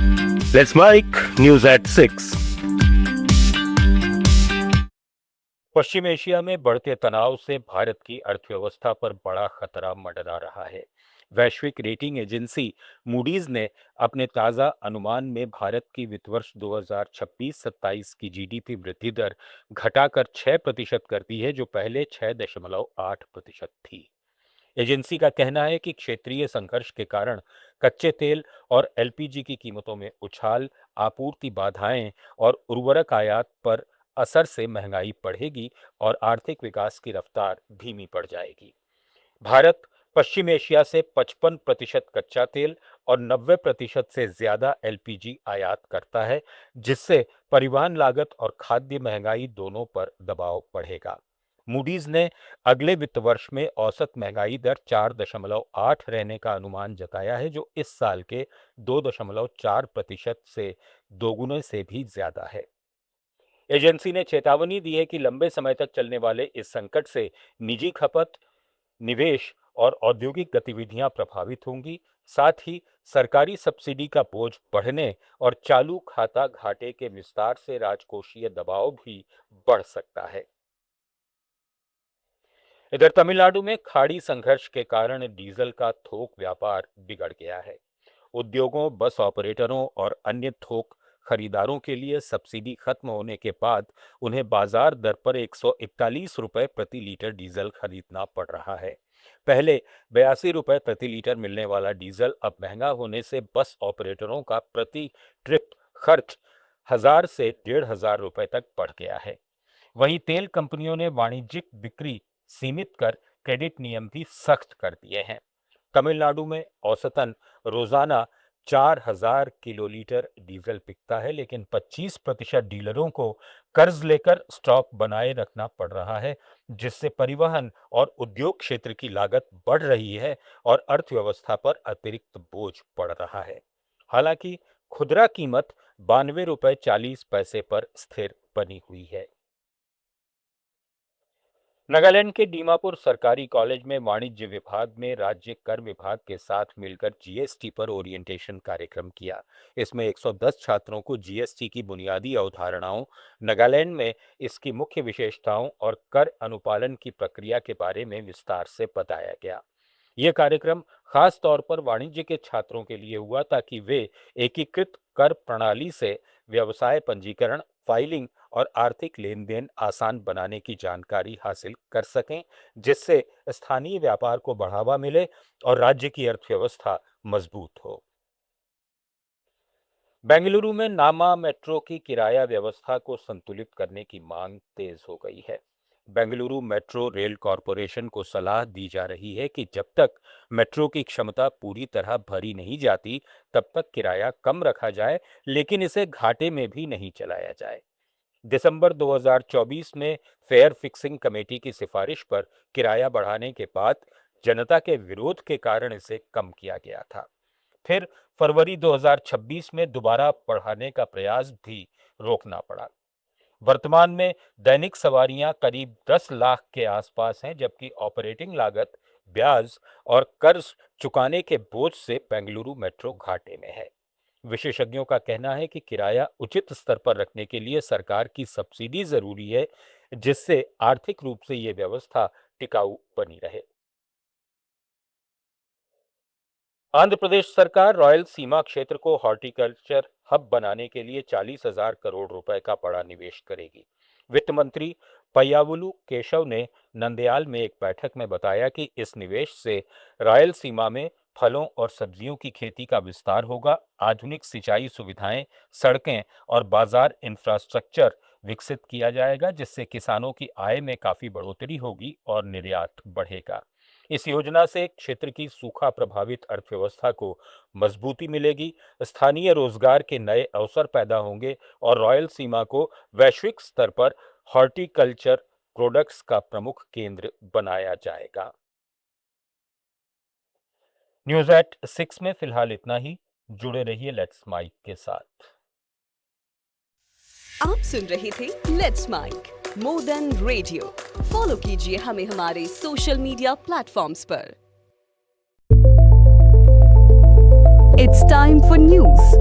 Let's Mike News at 6. Paschim Asia में बढ़ते तनाव से भारत की अर्थव्यवस्था पर बड़ा खतरा मंडरा रहा है। वैश्विक रेटिंग एजेंसी मूडीज ने अपने ताज़ा अनुमान में भारत की वित्त वर्ष 2026-27 की जीडीपी वृद्धि दर घटाकर 6% कर दी है, जो पहले 6.8% थी। एजेंसी का कहना है कि क्षेत्रीय संघर्ष के कारण कच्चे तेल और एलपीजी की कीमतों में उछाल, आपूर्ति बाधाएं और उर्वरक आयात पर असर से महंगाई बढ़ेगी और आर्थिक विकास की रफ्तार धीमी पड़ जाएगी। भारत पश्चिम एशिया से 55% कच्चा तेल और 90% से ज्यादा एलपीजी आयात करता है, जिससे परिवहन लागत और खाद्य महंगाई दोनों पर दबाव बढ़ेगा। मूडीज ने अगले वित्त वर्ष में औसत महंगाई दर 4.8 रहने का अनुमान जताया है, जो इस साल के 2.4% से दोगुने से भी ज्यादा है। एजेंसी ने चेतावनी दी है कि लंबे समय तक चलने वाले इस संकट से निजी खपत, निवेश और औद्योगिक गतिविधियां प्रभावित होंगी। साथ ही सरकारी सब्सिडी का बोझ बढ़ने और चालू खाता घाटे के विस्तार से राजकोषीय दबाव भी बढ़ सकता है। इधर तमिलनाडु में खाड़ी संघर्ष के कारण डीजल का थोक व्यापार बिगड़ गया है। उद्योगों, बस ऑपरेटरों और अन्य थोक खरीदारों के लिए सब्सिडी खत्म होने के बाद उन्हें बाजार दर पर 141 रुपए प्रति लीटर डीजल खरीदना पड़ रहा है। पहले 82 रुपए प्रति लीटर मिलने वाला डीजल अब महंगा होने से बस ऑपरेटरों का प्रति ट्रिप खर्च 1000 से 1500 रुपए तक बढ़ गया है। वहीं तेल कंपनियों ने वाणिज्यिक बिक्री सीमित कर क्रेडिट नियम भी सख्त कर दिए हैं। तमिलनाडु में औसतन रोजाना 4000 किलोलीटर डीजल बिकता है, लेकिन 25% डीलरों को कर्ज लेकर स्टॉक बनाए रखना पड़ रहा है, जिससे परिवहन और उद्योग क्षेत्र की लागत बढ़ रही है और अर्थव्यवस्था पर अतिरिक्त बोझ पड़ रहा है। हालांकि खुदरा कीमत 92 रुपए 40 पैसे पर स्थिर बनी हुई है। नागालैंड के दीमापुर सरकारी कॉलेज में वाणिज्य विभाग में राज्य कर विभाग के साथ मिलकर जीएसटी पर ओरिएंटेशन कार्यक्रम किया। इसमें 110 छात्रों को जीएसटी की बुनियादी अवधारणाओं, नागालैंड में इसकी मुख्य विशेषताओं और कर अनुपालन की प्रक्रिया के बारे में विस्तार से बताया गया। यह कार्यक्रम खास तौर पर वाणिज्य के छात्रों के लिए हुआ, ताकि वे एकीकृत कर प्रणाली से व्यवसाय पंजीकरण, फाइलिंग और आर्थिक लेन देन आसान बनाने की जानकारी हासिल कर सकें, जिससे स्थानीय व्यापार को बढ़ावा मिले और राज्य की अर्थव्यवस्था मजबूत हो। बेंगलुरु में नामा मेट्रो की किराया व्यवस्था को संतुलित करने की मांग तेज हो गई है। बेंगलुरु मेट्रो रेल कॉरपोरेशन को सलाह दी जा रही है कि जब तक मेट्रो की क्षमता पूरी तरह भरी नहीं जाती, तब तक किराया कम रखा जाए, लेकिन इसे घाटे में भी नहीं चलाया जाए। दिसंबर 2024 में फेयर फिक्सिंग कमेटी की सिफारिश पर किराया बढ़ाने के बाद जनता के विरोध के कारण इसे कम किया गया था। फिर फरवरी 2026 में दोबारा बढ़ाने का प्रयास भी रोकना पड़ा। वर्तमान में दैनिक सवारियां करीब 10 लाख के आसपास हैं, जबकि ऑपरेटिंग लागत, ब्याज और कर्ज चुकाने के बोझ से बेंगलुरु मेट्रो घाटे में है। विशेषज्ञों का कहना है कि किराया उचित स्तर पर रखने के लिए सरकार की सब्सिडी जरूरी है, जिससे आर्थिक रूप से ये व्यवस्था टिकाऊ बनी रहे। आंध्र प्रदेश सरकार रॉयल सीमा क्षेत्र को हॉर्टिकल्चर हब बनाने के लिए 40,000 करोड़ रुपए का बड़ा निवेश करेगी। वित्त मंत्री पय्यावुलु केशव ने नंदयाल में एक बैठक में बताया कि इस निवेश से रॉयल सीमा में फलों और सब्जियों की खेती का विस्तार होगा, आधुनिक सिंचाई सुविधाएं, सड़कें और बाजार इंफ्रास्ट्रक्चर विकसित किया जाएगा, जिससे किसानों की आय में काफी बढ़ोतरी होगी और निर्यात बढ़ेगा। इस योजना से क्षेत्र की सूखा प्रभावित अर्थव्यवस्था को मजबूती मिलेगी, स्थानीय रोजगार के नए अवसर पैदा होंगे और रॉयल सीमा को वैश्विक स्तर पर हॉर्टिकल्चर प्रोडक्ट्स का प्रमुख केंद्र बनाया जाएगा। न्यूज एट 6 में फिलहाल इतना ही। जुड़े रहिए लेट्स माइक के साथ। आप सुन रहे थे let's mic more than radio. Follow कीजिए हमें हमारे सोशल मीडिया प्लेटफॉर्म्स पर। It's time for news.